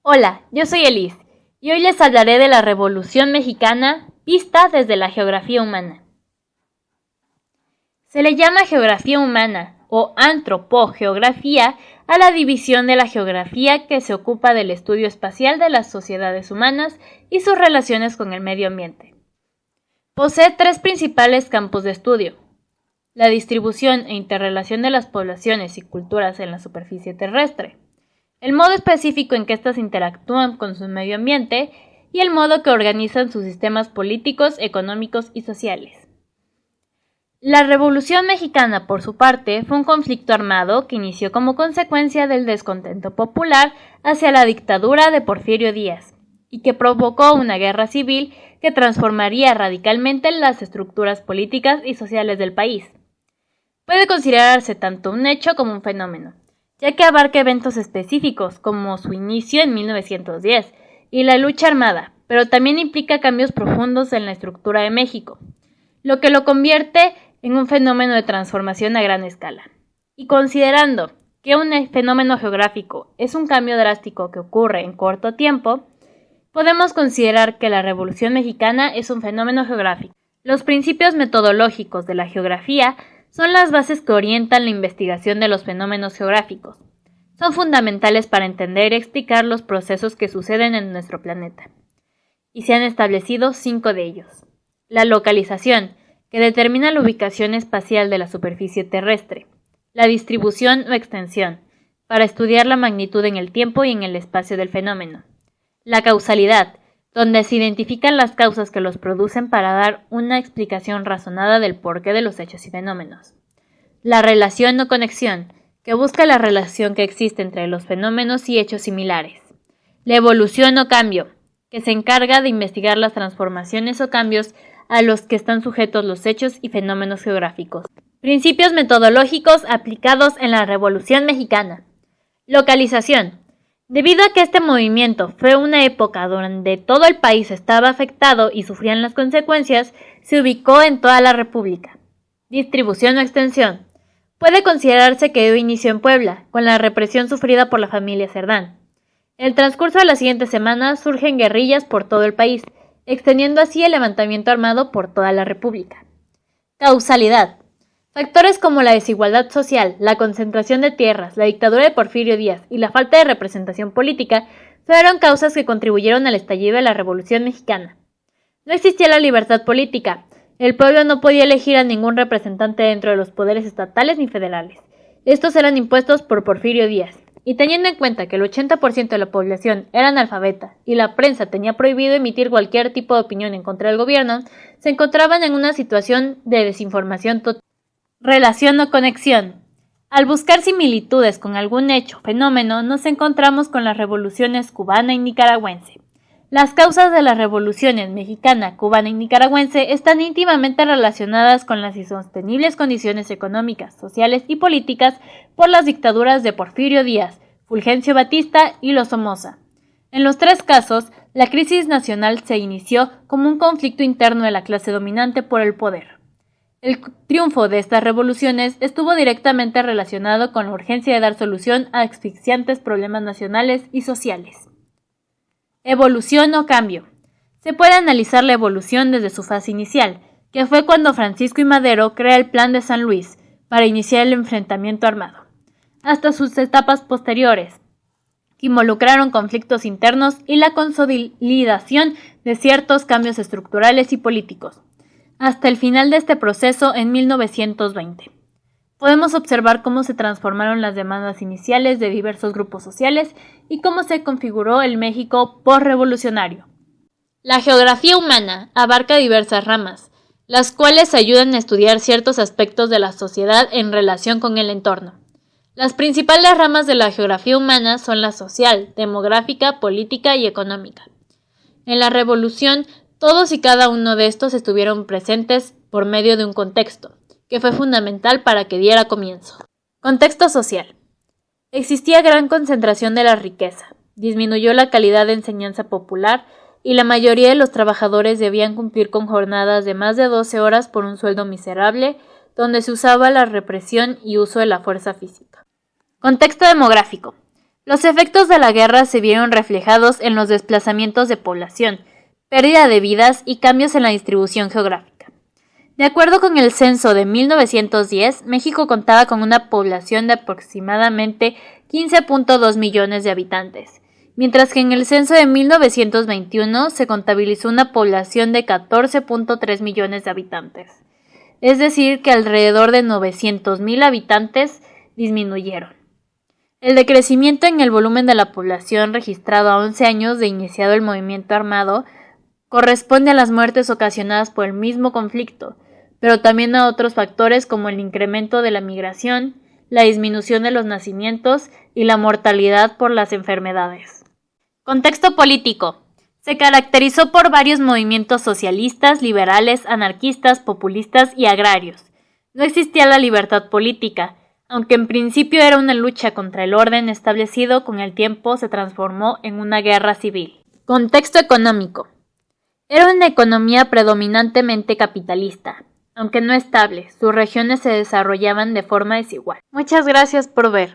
Hola, yo soy Elis y hoy les hablaré de la Revolución Mexicana vista desde la geografía humana. Se le llama geografía humana o antropogeografía a la división de la geografía que se ocupa del estudio espacial de las sociedades humanas y sus relaciones con el medio ambiente. Posee tres principales campos de estudio: la distribución e interrelación de las poblaciones y culturas en la superficie terrestre, el modo específico en que éstas interactúan con su medio ambiente y el modo que organizan sus sistemas políticos, económicos y sociales. La Revolución Mexicana, por su parte, fue un conflicto armado que inició como consecuencia del descontento popular hacia la dictadura de Porfirio Díaz y que provocó una guerra civil que transformaría radicalmente las estructuras políticas y sociales del país. Puede considerarse tanto un hecho como un fenómeno, ya que abarca eventos específicos como su inicio en 1910 y la lucha armada, pero también implica cambios profundos en la estructura de México, lo que lo convierte en un fenómeno de transformación a gran escala. Y considerando que un fenómeno geográfico es un cambio drástico que ocurre en corto tiempo, podemos considerar que la Revolución Mexicana es un fenómeno geográfico. Los principios metodológicos de la geografía son las bases que orientan la investigación de los fenómenos geográficos. Son fundamentales para entender y explicar los procesos que suceden en nuestro planeta. Y se han establecido 5 de ellos. La localización, que determina la ubicación espacial de la superficie terrestre. La distribución o extensión, para estudiar la magnitud en el tiempo y en el espacio del fenómeno. La causalidad, donde se identifican las causas que los producen para dar una explicación razonada del porqué de los hechos y fenómenos. La relación o conexión, que busca la relación que existe entre los fenómenos y hechos similares. La evolución o cambio, que se encarga de investigar las transformaciones o cambios a los que están sujetos los hechos y fenómenos geográficos. Principios metodológicos aplicados en la Revolución Mexicana. Localización. Debido a que este movimiento fue una época donde todo el país estaba afectado y sufrían las consecuencias, se ubicó en toda la República. Distribución o extensión. Puede considerarse que dio inicio en Puebla, con la represión sufrida por la familia Cerdán. En el transcurso de las siguientes semanas surgen guerrillas por todo el país, extendiendo así el levantamiento armado por toda la República. Causalidad. Factores como la desigualdad social, la concentración de tierras, la dictadura de Porfirio Díaz y la falta de representación política fueron causas que contribuyeron al estallido de la Revolución Mexicana. No existía la libertad política. El pueblo no podía elegir a ningún representante dentro de los poderes estatales ni federales. Estos eran impuestos por Porfirio Díaz. Y teniendo en cuenta que el 80% de la población era analfabeta y la prensa tenía prohibido emitir cualquier tipo de opinión en contra del gobierno, se encontraban en una situación de desinformación total. Relación o conexión. Al buscar similitudes con algún hecho o fenómeno, nos encontramos con las revoluciones cubana y nicaragüense. Las causas de las revoluciones mexicana, cubana y nicaragüense están íntimamente relacionadas con las insostenibles condiciones económicas, sociales y políticas por las dictaduras de Porfirio Díaz, Fulgencio Batista y los Somoza. En los tres casos, la crisis nacional se inició como un conflicto interno de la clase dominante por el poder. El triunfo de estas revoluciones estuvo directamente relacionado con la urgencia de dar solución a asfixiantes problemas nacionales y sociales. Evolución o cambio. Se puede analizar la evolución desde su fase inicial, que fue cuando Francisco I. Madero crea el Plan de San Luis para iniciar el enfrentamiento armado, hasta sus etapas posteriores, que involucraron conflictos internos y la consolidación de ciertos cambios estructurales y políticos, hasta el final de este proceso en 1920. Podemos observar cómo se transformaron las demandas iniciales de diversos grupos sociales y cómo se configuró el México postrevolucionario. La geografía humana abarca diversas ramas, las cuales ayudan a estudiar ciertos aspectos de la sociedad en relación con el entorno. Las principales ramas de la geografía humana son la social, demográfica, política y económica. En la Revolución, todos y cada uno de estos estuvieron presentes por medio de un contexto, que fue fundamental para que diera comienzo. Contexto social. Existía gran concentración de la riqueza, disminuyó la calidad de enseñanza popular y la mayoría de los trabajadores debían cumplir con jornadas de más de 12 horas por un sueldo miserable, donde se usaba la represión y uso de la fuerza física. Contexto demográfico. Los efectos de la guerra se vieron reflejados en los desplazamientos de población, pérdida de vidas y cambios en la distribución geográfica. De acuerdo con el censo de 1910, México contaba con una población de aproximadamente 15.2 millones de habitantes, mientras que en el censo de 1921 se contabilizó una población de 14.3 millones de habitantes. Es decir, que alrededor de 900.000 habitantes disminuyeron. El decrecimiento en el volumen de la población registrado a 11 años de iniciado el movimiento armado corresponde a las muertes ocasionadas por el mismo conflicto, pero también a otros factores como el incremento de la migración, la disminución de los nacimientos y la mortalidad por las enfermedades. Contexto político. Se caracterizó por varios movimientos socialistas, liberales, anarquistas, populistas y agrarios. No existía la libertad política, aunque en principio era una lucha contra el orden establecido, con el tiempo se transformó en una guerra civil. Contexto económico. Era una economía predominantemente capitalista, aunque no estable, sus regiones se desarrollaban de forma desigual. Muchas gracias por ver.